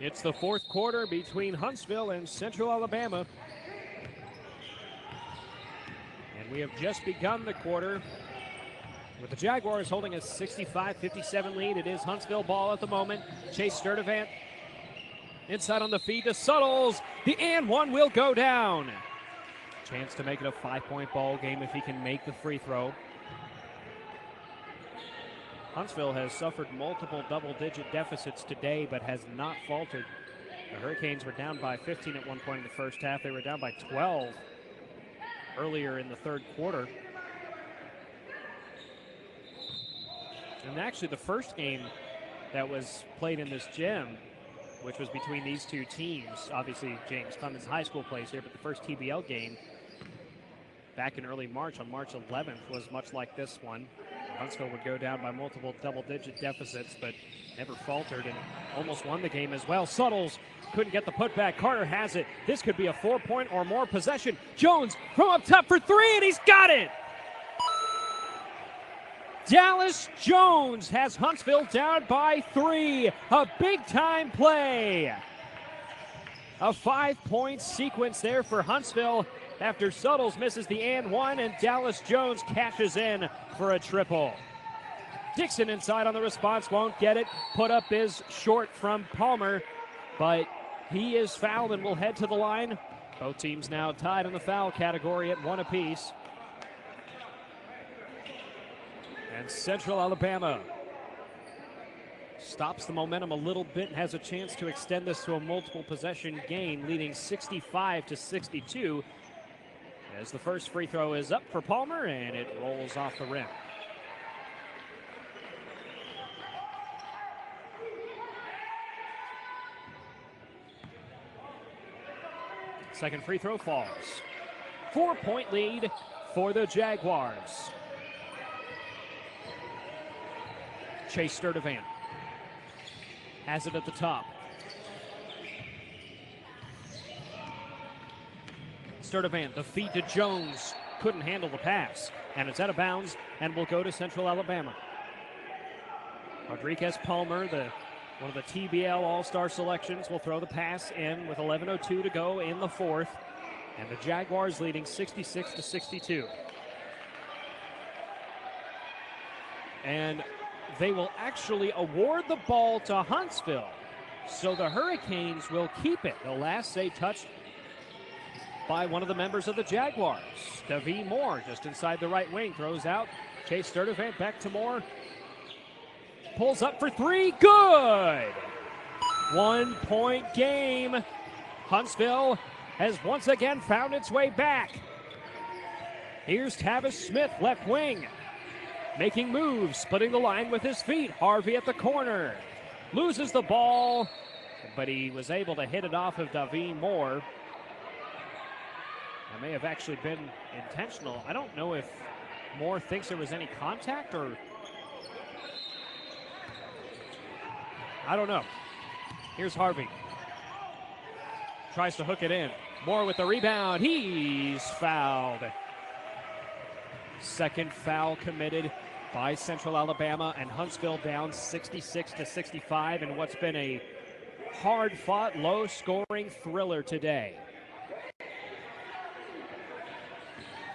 It's the fourth quarter between Huntsville and Central Alabama. And we have just begun the quarter with the Jaguars holding a 65-57 lead. It is Huntsville ball at the moment. Chase Sturdivant inside on the feed to Suttles. The and one will go down. Chance to make it a 5-point ball game if he can make the free throw. Huntsville has suffered multiple double-digit deficits today, but has not faltered. The Hurricanes were down by 15 at one point in the first half. They were down by 12 earlier in the third quarter. And actually the first game that was played in this gym, which was between these two teams, obviously James Clemens High School plays here, but the first TBL game back in early March, on March 11th, was much like this one. Huntsville would go down by multiple double-digit deficits, but never faltered and almost won the game as well. Suttles couldn't get the putback. Carter has it. This could be a 4-point or more possession. Jones from up top for three, and he's got it! Dallas Jones has Huntsville down by 3. A big-time play. A 5-point sequence there for Huntsville after Suttles misses the and one, and Dallas Jones cashes in for a triple. Dixon inside on the response, won't get it. Put up is short from Palmer, but he is fouled and will head to the line. Both teams now tied in the foul category at 1 apiece. And Central Alabama stops the momentum a little bit and has a chance to extend this to a multiple possession game, leading 65-62. As the first free throw is up for Palmer, and it rolls off the rim. Second free throw falls. 4-point lead for the Jaguars. Chase Sturdivant has it at the top. Sturdivant, the feed to Jones, couldn't handle the pass, and it's out of bounds and will go to Central Alabama. Rodriguez Palmer, one of the TBL All-Star selections, will throw the pass in with 11:02 to go in the fourth, and the Jaguars leading 66-62. And they will actually award the ball to Huntsville, so the Hurricanes will keep it. The last say touched by one of the members of the Jaguars. Davie Moore just inside the right wing, throws out. Chase Sturdivant back to Moore. Pulls up for three, good! 1-point game. Huntsville has once again found its way back. Here's Tavis Smith, left wing. Making moves, splitting the line with his feet. Harvey at the corner. Loses the ball, but he was able to hit it off of Davie Moore. That may have actually been intentional. I don't know if Moore thinks there was any contact, or I don't know. Here's Harvey. Tries to hook it in. Moore with the rebound. He's fouled. Second foul committed by Central Alabama, and Huntsville down 66-65 in what's been a hard-fought, low-scoring thriller today.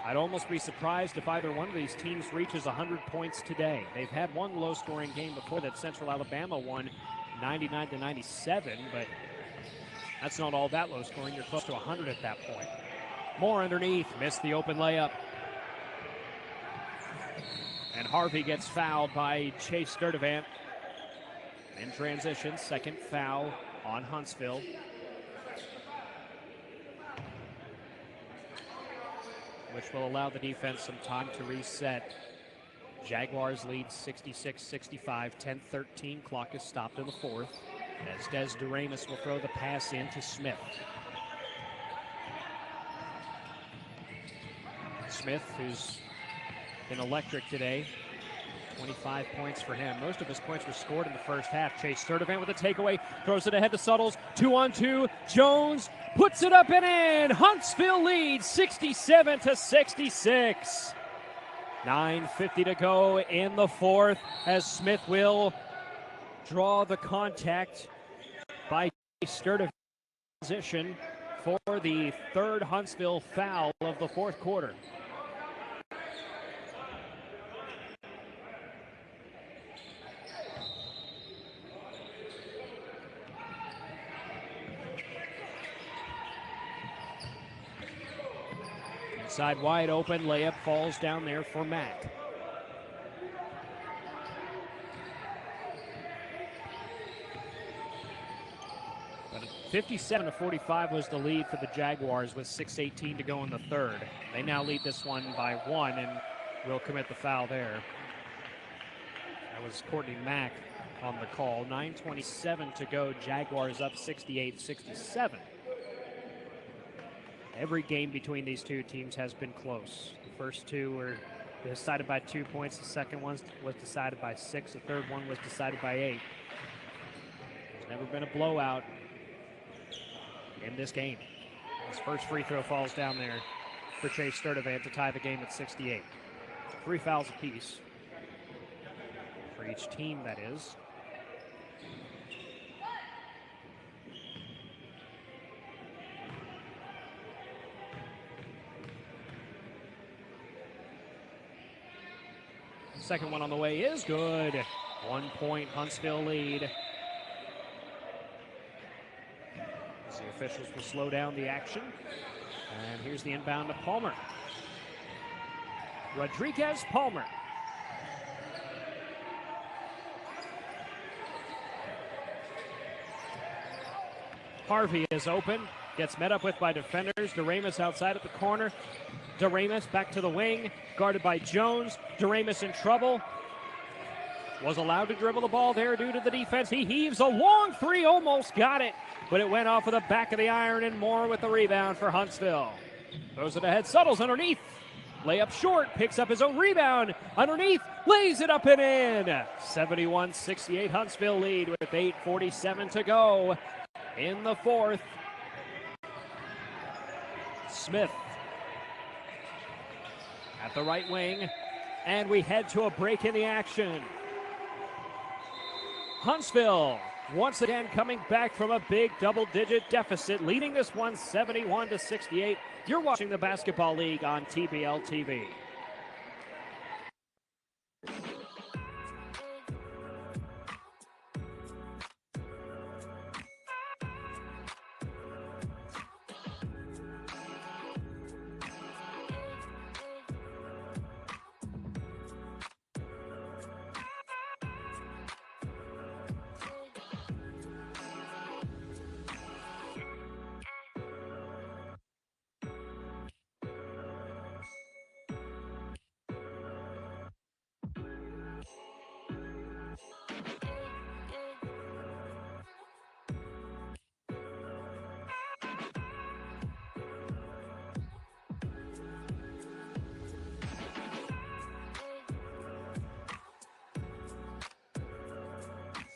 I'd almost be surprised if either one of these teams reaches 100 points today. They've had one low-scoring game before that. Central Alabama won 99-97, but that's not all that low-scoring. You're close to 100 at that point. Moore underneath, missed the open layup. And Harvey gets fouled by Chase Sturdivant. In transition, second foul on Huntsville. Which will allow the defense some time to reset. Jaguars lead 66-65, 10-13. Clock is stopped in the fourth. As Des Doremus will throw the pass in to Smith. Smith, who's been electric today. 25 points for him. Most of his points were scored in the first half. Chase Sturdivant with a takeaway. Throws it ahead to Suttles. 2-on-2. Jones puts it up and in. Huntsville leads 67-66. 9:50 to go in the fourth as Smith will draw the contact by Sturdivant position for the third Huntsville foul of the fourth quarter. Inside wide open, layup falls down there for Mack. But 57-45 was the lead for the Jaguars with 6:18 to go in the third. They now lead this one by 1 and will commit the foul there. That was Courtney Mack on the call. 9:27 to go. Jaguars up 68-67. Every game between these two teams has been close. The first two were decided by 2 points. The second one was decided by 6. The third one was decided by 8. There's never been a blowout in this game. His first free throw falls down there for Chase Sturdivant to tie the game at 68. 3 fouls apiece for each team, that is. Second one on the way is good. 1 point Huntsville lead. As the officials will slow down the action. And here's the inbound to Palmer. Rodriguez Palmer. Harvey is open. Gets met up with by defenders. Doremus outside at the corner. Doremus back to the wing, guarded by Jones. Doremus in trouble. Was allowed to dribble the ball there due to the defense. He heaves a long three, almost got it, but it went off of the back of the iron, and Moore with the rebound for Huntsville. Throws it ahead, Suttles underneath. Layup short, picks up his own rebound. Underneath, lays it up and in. 71-68 Huntsville lead with 8:47 to go in the fourth. Smith at the right wing, and we head to a break in the action. Huntsville once again coming back from a big double-digit deficit, leading this one 71-68. You're watching the Basketball League on TBL TV.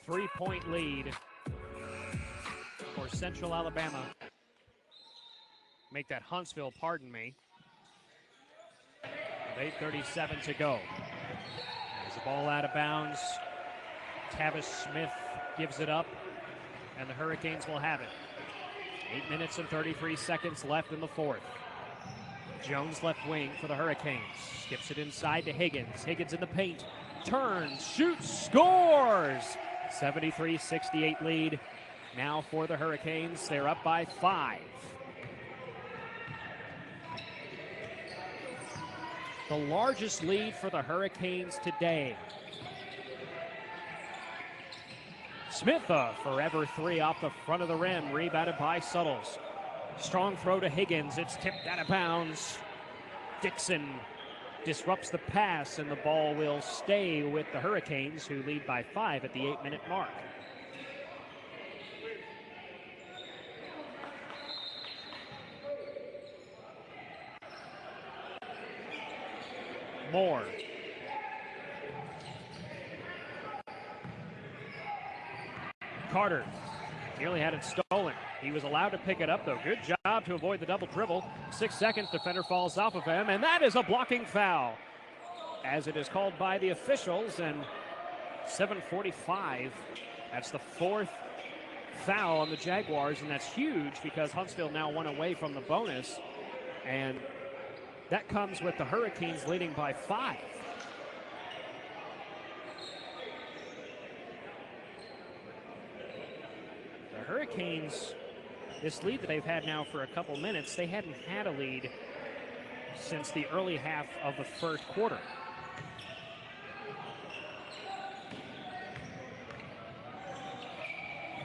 Three-point lead for Central Alabama. Make that Huntsville, pardon me. With 8:37 to go. There's the ball out of bounds. Tavis Smith gives it up, and the Hurricanes will have it. 8 minutes and 33 seconds left in the fourth. Jones left wing for the Hurricanes. Skips it inside to Higgins. Higgins in the paint. Turns, shoots, scores! 73-68 lead now for the Hurricanes. They're up by 5. The largest lead for the Hurricanes today. Smith, a forever three off the front of the rim, rebounded by Suttles. Strong throw to Higgins. It's tipped out of bounds. Dixon disrupts the pass, and the ball will stay with the Hurricanes, who lead by 5 at the 8-minute mark. Moore. Carter nearly had it stolen. He was allowed to pick it up, though. Good job to avoid the double dribble. 6 seconds, defender falls off of him, and that is a blocking foul, as it is called by the officials. And 7:45, that's the fourth foul on the Jaguars, and that's huge because Huntsville now 1 away from the bonus, and that comes with the Hurricanes leading by 5. The Hurricanes, this lead that they've had now for a couple minutes, they hadn't had a lead since the early half of the first quarter.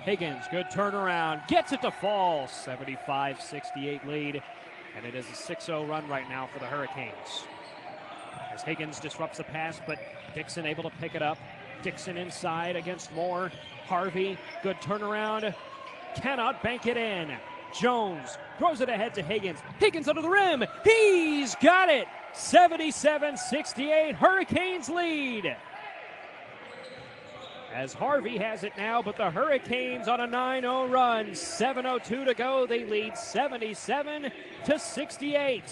Higgins, good turnaround, gets it to fall, 75-68 lead, and it is a 6-0 run right now for the Hurricanes. As Higgins disrupts the pass, but Dixon able to pick it up. Dixon inside against Moore. Harvey, good turnaround, cannot bank it in. Jones throws it ahead to Higgins. Higgins under the rim, he's got it! 77-68, Hurricanes lead. As Harvey has it now, but the Hurricanes on a 9-0 run. 7:02 to go. They lead 77-68.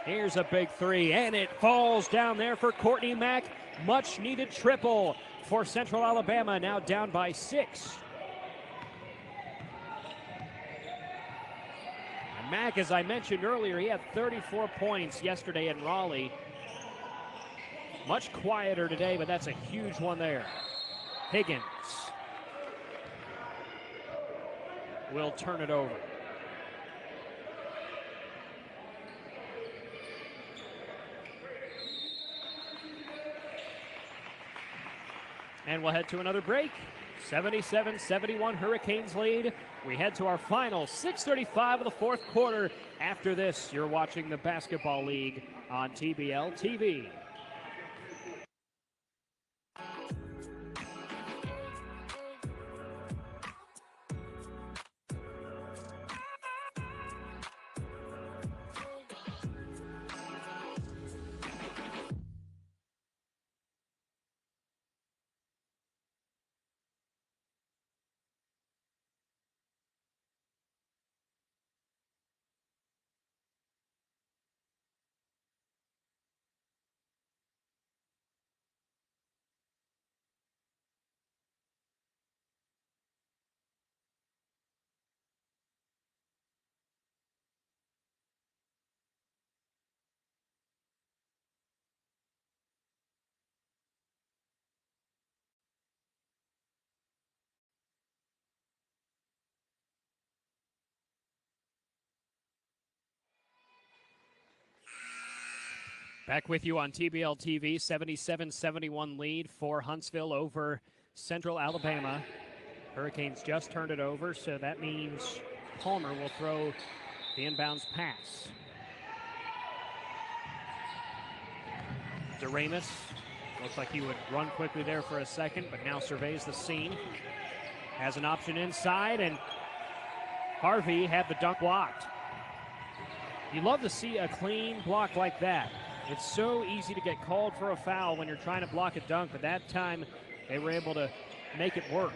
Here's a big three, and it falls down there for Courtney Mack. Much needed triple for Central Alabama, now down by 6. And Mack, as I mentioned earlier, he had 34 points yesterday in Raleigh. Much quieter today, but that's a huge one there. Higgins will turn it over. And we'll head to another break. 77-71 Hurricanes lead. We head to our final 6:35 of the fourth quarter. After this, you're watching the Basketball League on TBL TV. Back with you on TBL TV, 77-71 lead for Huntsville over Central Alabama. Hurricanes just turned it over, so that means Palmer will throw the inbounds pass. DeRamus looks like he would run quickly there for a second, but now surveys the scene. Has an option inside, and Harvey had the dunk blocked. You love to see a clean block like that. It's so easy to get called for a foul when you're trying to block a dunk, but that time they were able to make it work.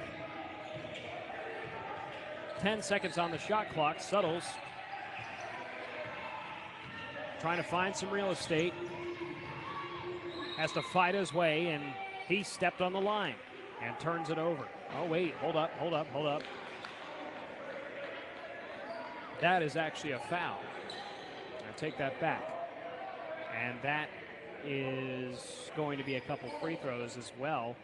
10 seconds on the shot clock. Suttles trying to find some real estate. Has to fight his way, and he stepped on the line and turns it over. Oh, wait, hold up. That is actually a foul. I take that back. And that is going to be a couple free throws as well,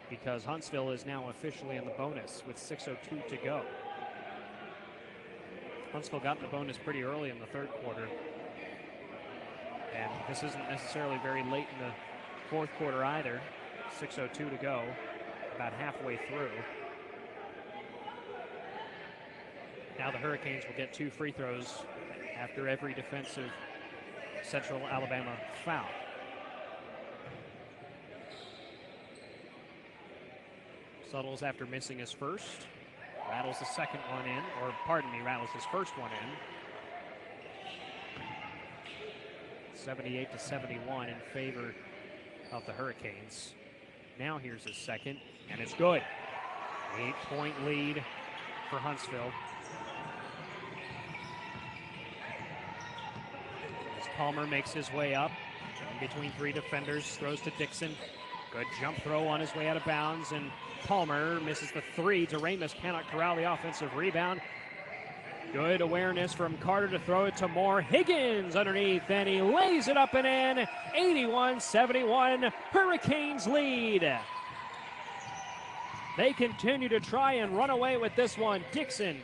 because Huntsville is now officially in the bonus with 6:02 to go. Huntsville got in the bonus pretty early in the third quarter, and this isn't necessarily very late in the fourth quarter either. 6:02 to go, about halfway through. Now the Hurricanes will get 2 free throws after every defensive Central Alabama foul. Suttles, after missing his first, rattles the second one in, or pardon me, rattles his first one in. 78-71 in favor of the Hurricanes. Now here's his second, and it's good. 8-point lead for Huntsville. Palmer makes his way up in between 3 defenders, throws to Dixon. Good jump throw on his way out of bounds, and Palmer misses the three. DeRamus cannot corral the offensive rebound. Good awareness from Carter to throw it to Moore. Higgins underneath, and he lays it up and in. 81-71, Hurricanes lead. They continue to try and run away with this one. Dixon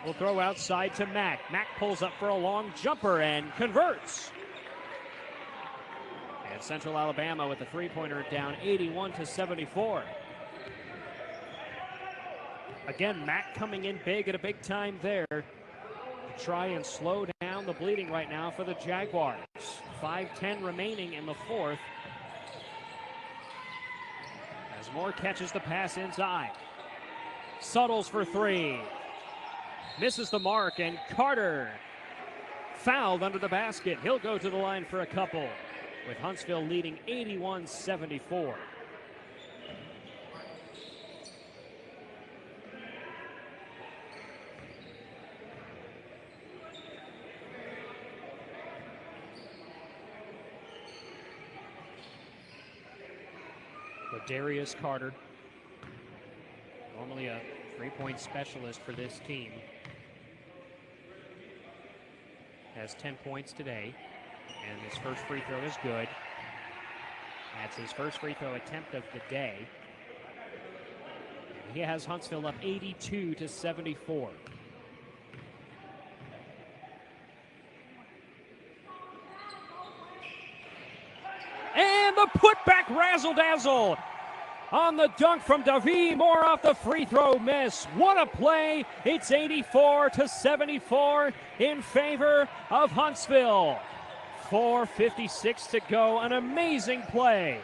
will throw outside to Mack. Mack pulls up for a long jumper and converts. And Central Alabama with a three-pointer down 81-74. Again, Mack coming in big at a big time there to try and slow down the bleeding right now for the Jaguars. 5:10 remaining in the fourth. As Moore catches the pass inside. Suttles for three. Misses the mark, and Carter fouled under the basket. He'll go to the line for a couple, with Huntsville leading 81-74. Darius Carter, normally a three-point specialist for this team, has 10 points today, and his first free throw is good. That's his first free throw attempt of the day. He has Huntsville up 82-74. And the putback razzle-dazzle on the dunk from David Moore off the free throw miss. What a play. It's 84-74 in favor of Huntsville. 4:56 to go. An amazing play.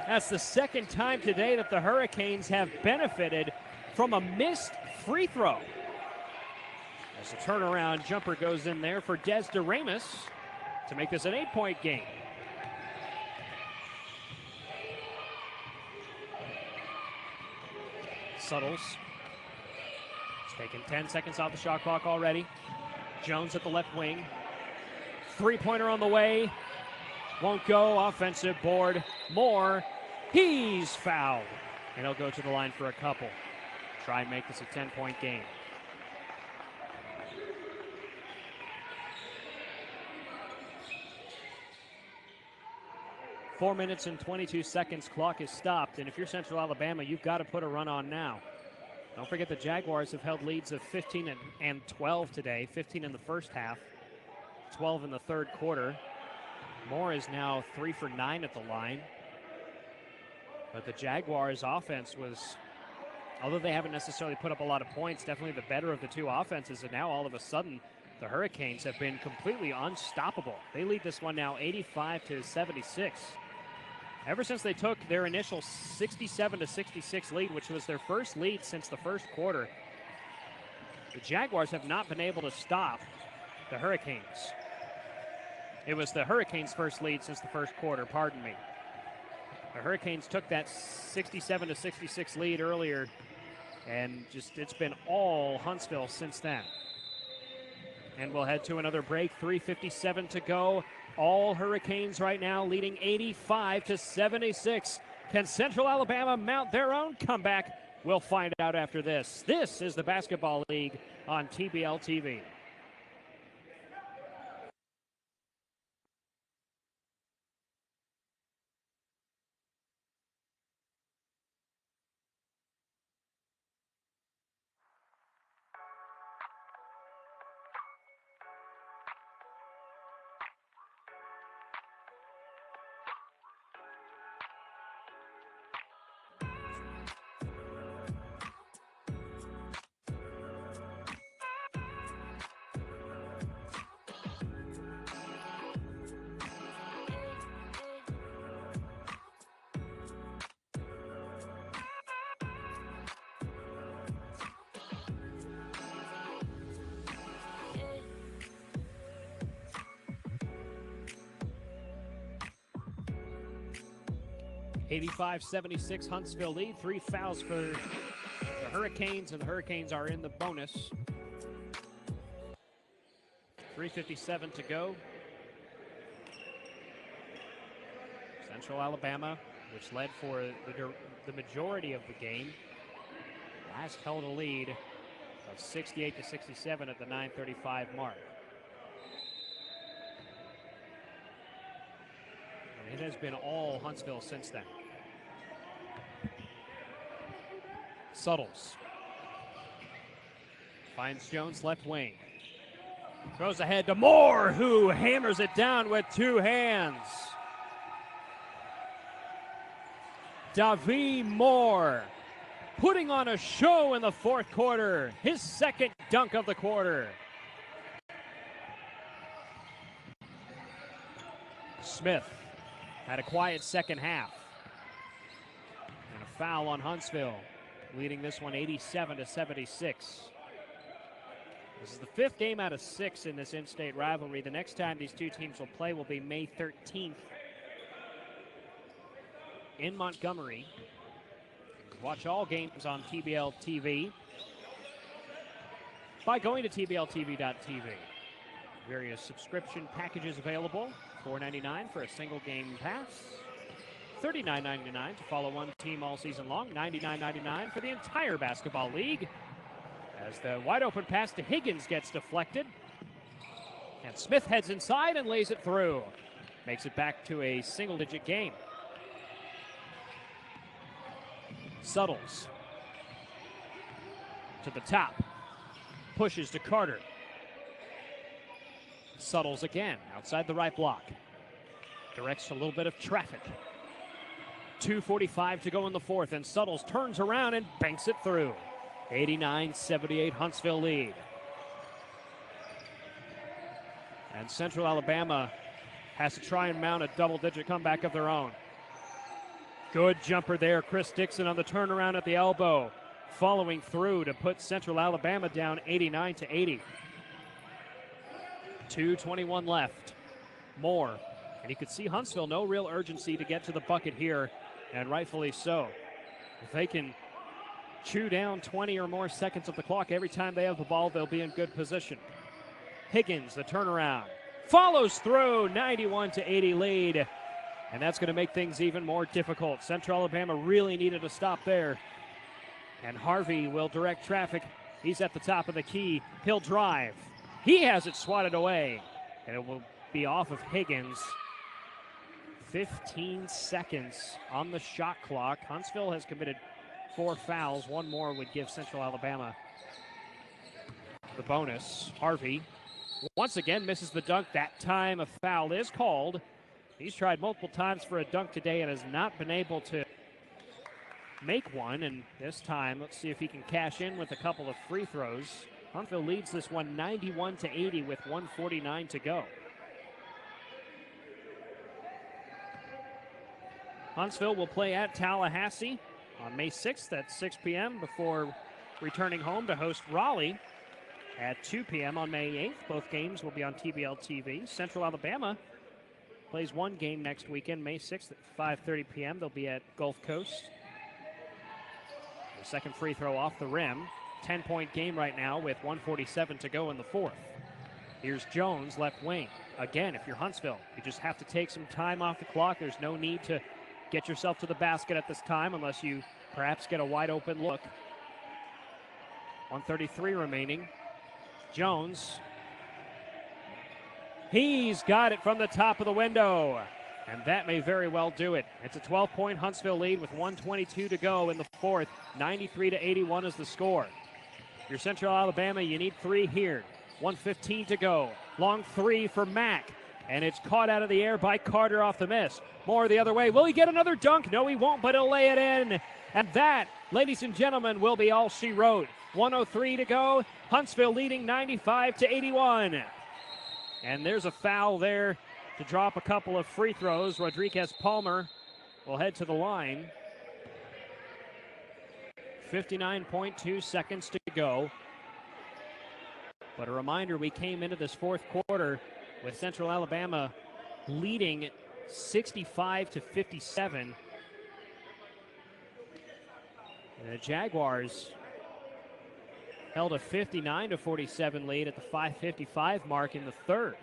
That's the second time today that the Hurricanes have benefited from a missed free throw. As the turnaround jumper goes in there for Des DeRamus to make this an 8-point game. Suttles. It's taken 10 seconds off the shot clock already. Jones at the left wing. Three-pointer on the way. Won't go. Offensive board. Moore. He's fouled. And he'll go to the line for a couple. Try and make this a 10-point game. Four minutes and 22 seconds, clock is stopped, and if you're Central Alabama, you've got to put a run on now. Don't forget the Jaguars have held leads of 15 and 12 today, 15 in the first half, 12 in the third quarter. Moore is now 3 for 9 at the line. But the Jaguars' offense was, although they haven't necessarily put up a lot of points, definitely the better of the two offenses, and now all of a sudden, the Hurricanes have been completely unstoppable. They lead this one now 85-76. Ever since they took their initial 67-66 lead, which was their first lead since the first quarter, the Jaguars have not been able to stop the Hurricanes. It was the Hurricanes' first lead since the first quarter, pardon me. The Hurricanes took that 67-66 lead earlier, and just it's been all Huntsville since then. And we'll head to another break, 3:57 to go. All Hurricanes right now leading 85-76. Can Central Alabama mount their own comeback? We'll find out after this. This is the Basketball League on TBL TV. (85-76) Huntsville lead. 3 fouls for the Hurricanes, and the Hurricanes are in the bonus. 3:57 to go. Central Alabama, which led for the majority of the game, last held a lead of 68-67 at the 9:35 mark. And it has been all Huntsville since then. Suttles finds Jones left wing. Throws ahead to Moore, who hammers it down with two hands. Davie Moore putting on a show in the fourth quarter. His second dunk of the quarter. Smith had a quiet second half. And a foul on Huntsville, leading this one 87-76. This is the fifth game out of 6 in this in-state rivalry. The next time these two teams will play will be May 13th in Montgomery. Watch all games on TBL TV by going to tbltv.tv. Various subscription packages available. $4.99 for a single game pass. $39.99 to follow one team all season long. $99.99 for the entire basketball league. As the wide open pass to Higgins gets deflected. And Smith heads inside and lays it through. Makes it back to a single-digit game. Suttles to the top. Pushes to Carter. Suttles again outside the right block. Directs a little bit of traffic. 2:45 to go in the fourth, and Suttles turns around and banks it through. 89-78 Huntsville lead. And Central Alabama has to try and mount a double-digit comeback of their own. Good jumper there, Chris Dixon on the turnaround at the elbow, following through to put Central Alabama down 89-80. 2:21 left. Moore, and you could see Huntsville no real urgency to get to the bucket here, and rightfully so. If they can chew down 20 or more seconds of the clock every time they have the ball, they'll be in good position. Higgins, the turnaround, follows through, 91-80 lead, and that's going to make things even more difficult. Central Alabama really needed a stop there, and Harvey will direct traffic. He's at the top of the key. He'll drive. He has it swatted away, and it will be off of Higgins. 15 seconds on the shot clock. Huntsville has committed 4 fouls. One more would give Central Alabama the bonus. Harvey once again misses the dunk. That time a foul is called. He's tried multiple times for a dunk today and has not been able to make one. And this time, let's see if he can cash in with a couple of free throws. Huntsville leads this one 91-80 with 1:49 to go. Huntsville will play at Tallahassee on May 6th at 6 p.m. before returning home to host Raleigh at 2 p.m. on May 8th. Both games will be on TBL TV. Central Alabama plays one game next weekend, May 6th at 5:30 p.m. They'll be at Gulf Coast. The second free throw off the rim. 10-point game right now with 1:47 to go in the fourth. Here's Jones, left wing. Again, if you're Huntsville, you just have to take some time off the clock. There's no need to get yourself to the basket at this time unless you perhaps get a wide open look. 1:33 remaining. Jones. He's got it from the top of the window, and that may very well do it. It's a 12-point Huntsville lead with 1:22 to go in the fourth. 93-81 is the score. If you're Central Alabama, you need 3 here. 1:15 to go. Long 3 for Mack, and it's caught out of the air by Carter off the miss. Moore the other way. Will he get another dunk? No, he won't, but he'll lay it in. And that, ladies and gentlemen, will be all she wrote. 1:03 to go. Huntsville leading 95-81. And there's a foul there to drop a couple of free throws. Rodriguez Palmer will head to the line. 59.2 seconds to go. But a reminder, we came into this fourth quarter with Central Alabama leading 65-57. And the Jaguars held a 59-47 lead at the 5:55 mark in the third.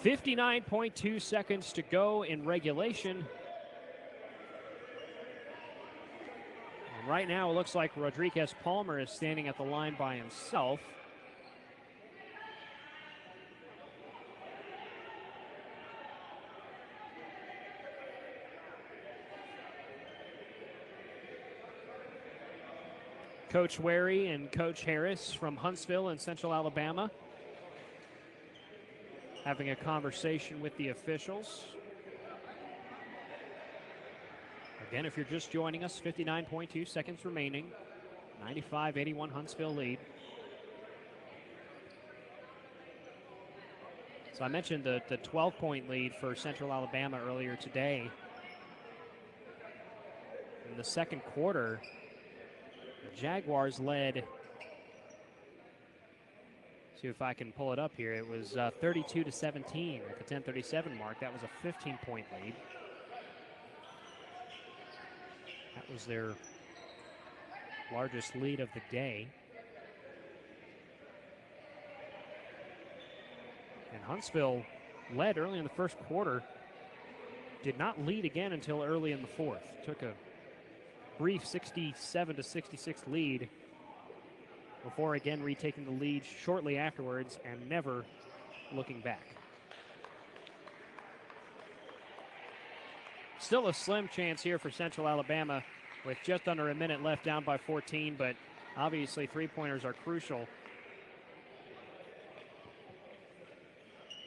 59.2 seconds to go in regulation. And right now, it looks like Rodriguez Palmer is standing at the line by himself. Coach Wary and Coach Harris from Huntsville in Central Alabama having a conversation with the officials. Again, if you're just joining us, 59.2 seconds remaining. 95-81 Huntsville lead. So I mentioned the 12-point lead for Central Alabama earlier today. In the second quarter, the Jaguars led, see if I can pull it up here, it was 32-17 at the 10:37 mark. That was a 15-point lead. That was their largest lead of the day. And Huntsville led early in the first quarter, did not lead again until early in the fourth. Took a brief 67-66 lead before again retaking the lead shortly afterwards and never looking back. Still a slim chance here for Central Alabama with just under a minute left, down by 14, but obviously three-pointers are crucial.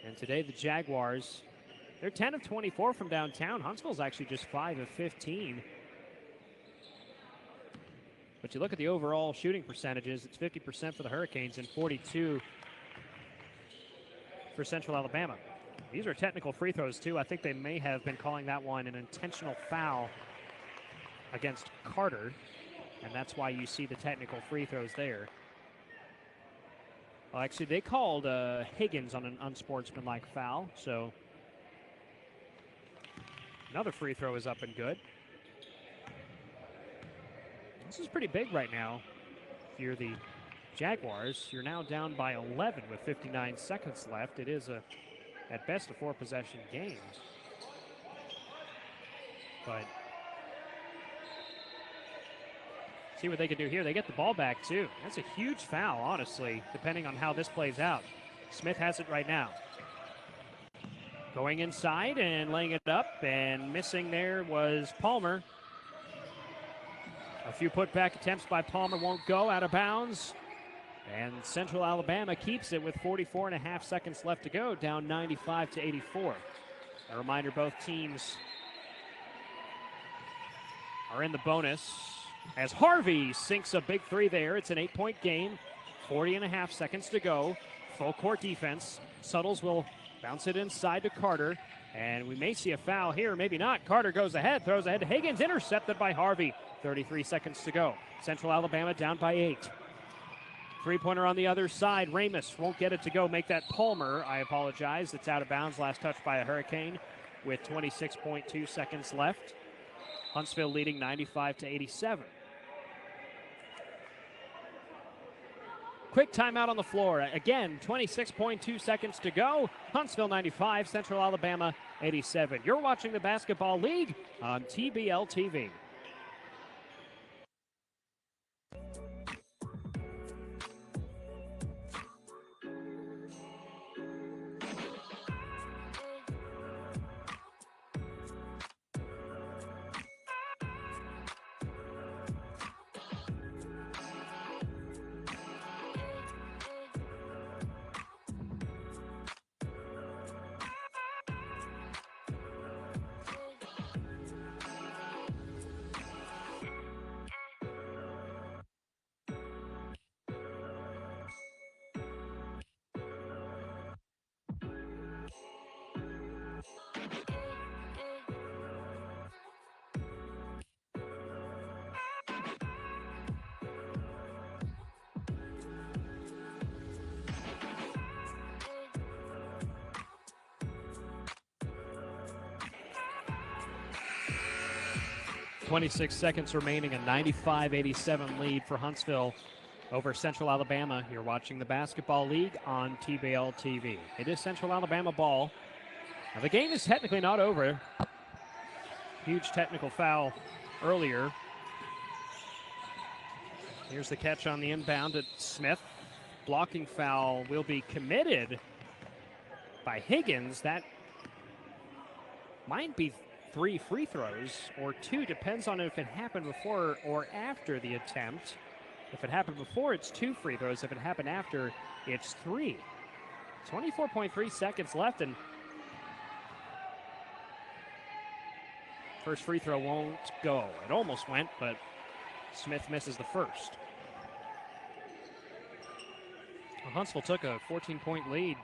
And today the Jaguars, they're 10 of 24 from downtown. Huntsville's actually just 5 of 15. But you look at the overall shooting percentages, it's 50% for the Hurricanes and 42 for Central Alabama. These are technical free throws too. I think they may have been calling that one an intentional foul against Carter, and that's why you see the technical free throws there. Well, actually, they called Higgins on an unsportsmanlike foul, so another free throw is up and good. This is pretty big right now. If you're the Jaguars, you're now down by 11 with 59 seconds left. It is, at best, a four-possession game. But see what they can do here. They get the ball back, too. That's a huge foul, honestly, depending on how this plays out. Smith has it right now. Going inside and laying it up, and missing there was Palmer. A few putback attempts by Palmer won't go, out of bounds. And Central Alabama keeps it with 44.5 seconds left to go, down 95-84. A reminder, both teams are in the bonus as Harvey sinks a big three there. It's an 8-point game, 40.5 seconds to go. Full court defense. Suttles will bounce it inside to Carter, and we may see a foul here, maybe not. Carter goes ahead, throws ahead to Higgins, intercepted by Harvey. 33 seconds to go. Central Alabama down by 8. Three-pointer on the other side. Ramus won't get it to go. Make that Palmer. I apologize. It's out of bounds. Last touch by a Hurricane with 26.2 seconds left. Huntsville leading 95-87. Quick timeout on the floor. Again, 26.2 seconds to go. Huntsville 95, Central Alabama 87. You're watching the Basketball League on TBL TV. .26 seconds remaining, a 95-87 lead for Huntsville over Central Alabama. You're watching the Basketball League on TBL TV. It is Central Alabama ball. Now, the game is technically not over. Huge technical foul earlier. Here's the catch on the inbound at Smith. Blocking foul will be committed by Higgins. That might be 3 free throws or 2, depends on if it happened before or after the attempt. If it happened before, it's 2 free throws. If it happened after, it's 3. 24.3 seconds left, and first free throw won't go. It almost went, but Smith misses the first. Well, Huntsville took a 14-point lead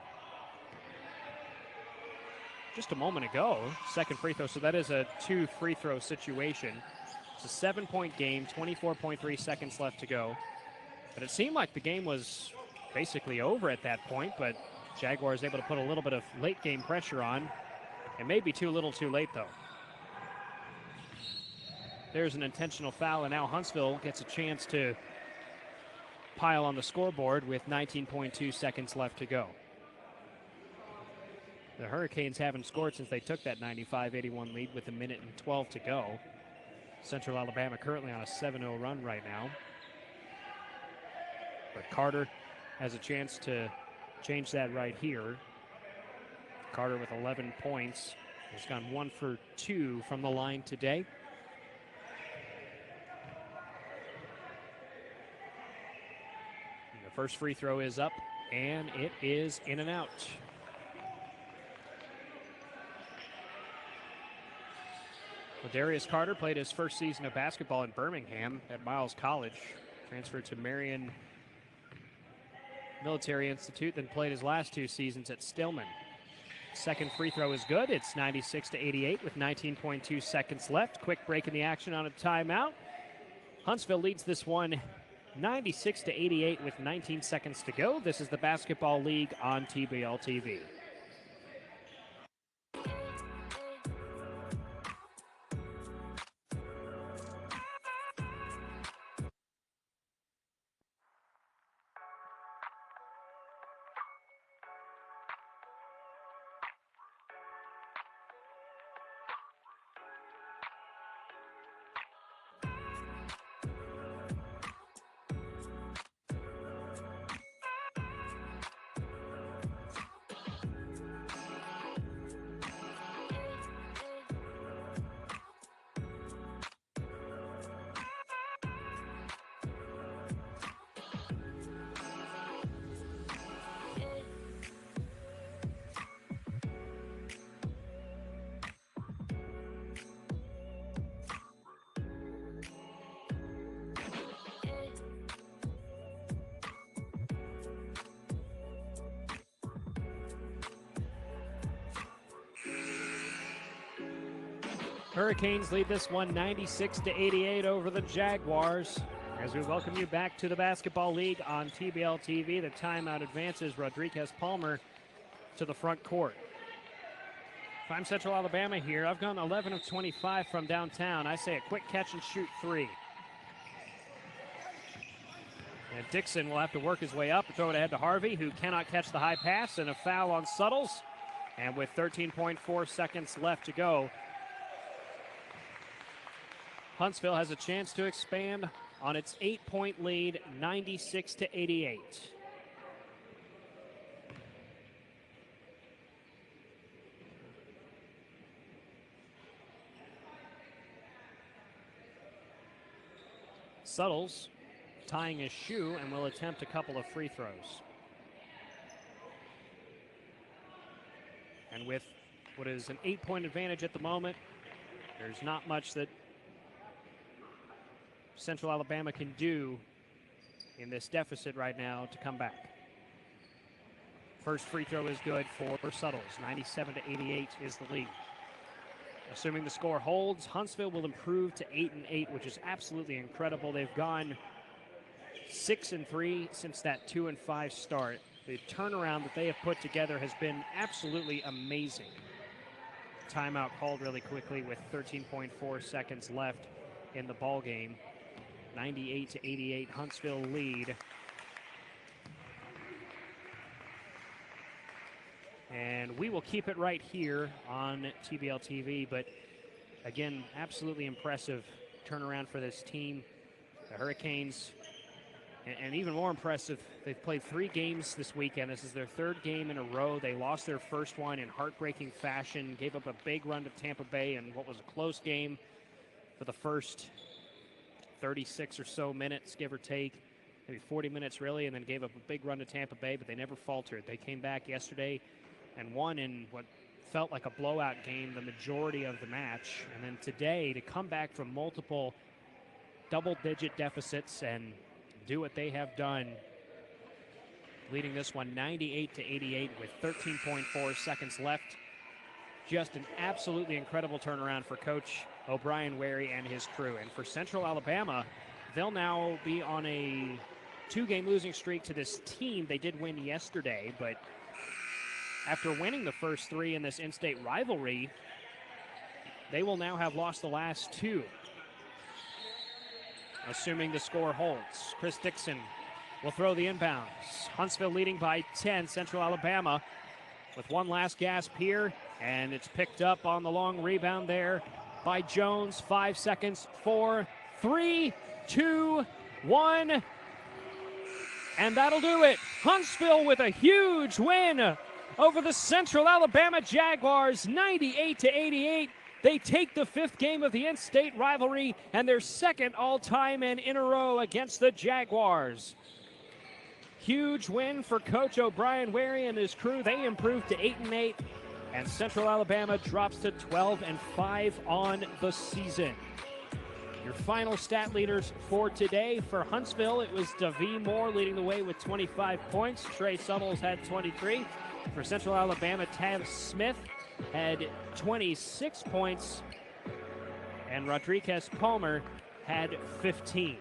just a moment ago. Second free throw, so that is a 2 free throw situation. It's a 7-point game, 24.3 seconds left to go. But it seemed like the game was basically over at that point, but Jaguars able to put a little bit of late game pressure on. It may be too little too late, though. There's an intentional foul, and now Huntsville gets a chance to pile on the scoreboard with 19.2 seconds left to go. The Hurricanes haven't scored since they took that 95-81 lead with 1:12 to go. Central Alabama currently on a 7-0 run right now. But Carter has a chance to change that right here. Carter with 11 points. He's gone 1 for 2 from the line today. And the first free throw is up, and it is in and out. Well, Darius Carter played his first season of basketball in Birmingham at Miles College. Transferred to Marion Military Institute, then played his last 2 seasons at Stillman. Second free throw is good. It's 96-88 with 19.2 seconds left. Quick break in the action on a timeout. Huntsville leads this one 96-88 with 19 seconds to go. This is the Basketball League on TBL TV. Hurricanes lead this one 96-88 over the Jaguars. As we welcome you back to the Basketball League on TBL TV, the timeout advances Rodriguez Palmer to the front court. If I'm Central Alabama here, I've gone 11 of 25 from downtown. I say a quick catch and shoot 3. And Dixon will have to work his way up and throw it ahead to Harvey, who cannot catch the high pass, and a foul on Suttles. And with 13.4 seconds left to go, Huntsville has a chance to expand on its 8-point lead, 96-88. Suttles tying his shoe and will attempt a couple of free throws. And with what is an 8-point advantage at the moment, there's not much that Central Alabama can do in this deficit right now to come back. First free throw is good for Suttles. 97-88 is the lead. Assuming the score holds, Huntsville will improve to 8-8, which is absolutely incredible. They've gone 6-3 since that 2-5 start. The turnaround that they have put together has been absolutely amazing. Timeout called really quickly with 13.4 seconds left in the ball game. 98-88 Huntsville lead. And we will keep it right here on TBL TV. But again, absolutely impressive turnaround for this team. The Hurricanes, and even more impressive, they've played 3 games this weekend. This is their 3rd game in a row. They lost their first one in heartbreaking fashion, gave up a big run to Tampa Bay in what was a close game for the first 36 or so minutes, give or take, maybe 40 minutes really, and then gave up a big run to Tampa Bay, but they never faltered. They came back yesterday and won in what felt like a blowout game the majority of the match. And then today, to come back from multiple double-digit deficits and do what they have done, leading this one 98-88 with 13.4 seconds left. Just an absolutely incredible turnaround for Coach O'Brien Wary and his crew. And for Central Alabama, they'll now be on a 2-game losing streak to this team. They did win yesterday, but after winning the first 3 in this in-state rivalry, they will now have lost the last 2, assuming the score holds. Chris Dixon will throw the inbounds. Huntsville leading by 10. Central Alabama with one last gasp here, and it's picked up on the long rebound there by Jones. 5 seconds, 4, 3, 2, 1, and that'll do it. Huntsville with a huge win over the Central Alabama Jaguars, 98-88. They take the 5th game of the in-state rivalry and their 2nd all-time and in a row against the Jaguars. Huge win for Coach O'Brien Wary and his crew. They improved to 8-8, and Central Alabama drops to 12-5 on the season. Your final stat leaders for today: for Huntsville, it was Davie Moore leading the way with 25 points. Trey Summels had 23. For Central Alabama, Tav Smith had 26 points, and Rodriguez Palmer had 15.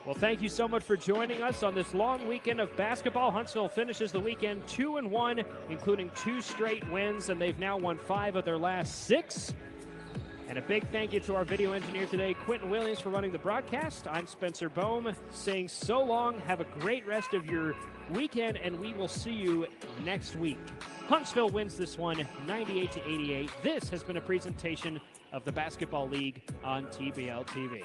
Well, thank you so much for joining us on this long weekend of basketball. Huntsville finishes the weekend 2-1, including 2 straight wins, and they've now won 5 of their last 6. And a big thank you to our video engineer today, Quentin Williams, for running the broadcast. I'm Spencer Bohm, saying so long. Have a great rest of your weekend, and we will see you next week. Huntsville wins this one 98-88. This has been a presentation of the Basketball League on TBL TV.